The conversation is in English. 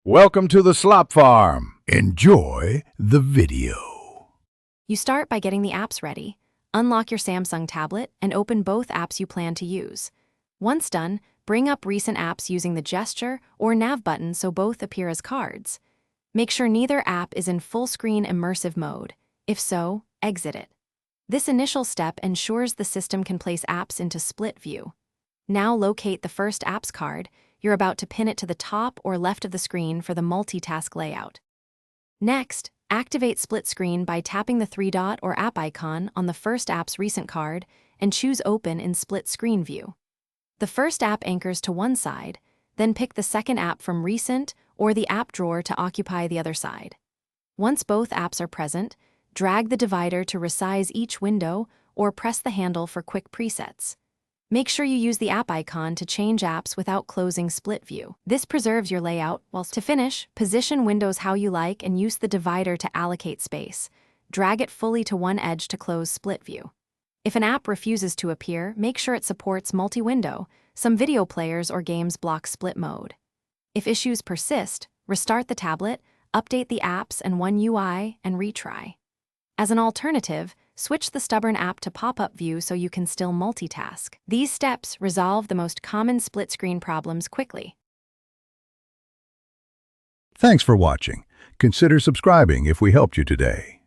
Welcome to the Slop Farm. Enjoy the video. You start by getting the apps ready. Unlock your Samsung tablet and open both apps you plan to use. Once done, bring up recent apps using the gesture or nav button so both appear as cards. Make sure neither app is in full-screen immersive mode. If so, exit it. This initial step ensures the system can place apps into split view. Now locate the first apps card. You're about to pin it to the top or left of the screen for the multitask layout. Next, activate split screen by tapping the three-dot or app icon on the first app's recent card and choose Open in split screen view. The first app anchors to one side, then pick the second app from Recent or the app drawer to occupy the other side. Once both apps are present, drag the divider to resize each window or press the handle for quick presets. Make sure you use the app icon to change apps without closing split view. This preserves your layout, whilst to finish, position windows how you like and use the divider to allocate space. Drag it fully to one edge to close split view. If an app refuses to appear, make sure it supports multi-window. Some video players or games block split mode. If issues persist, restart the tablet, update the apps and one UI, and retry. As an alternative, switch the stubborn app to pop-up view so you can still multitask. These steps resolve the most common split-screen problems quickly. Thanks for watching. Consider subscribing if we helped you today.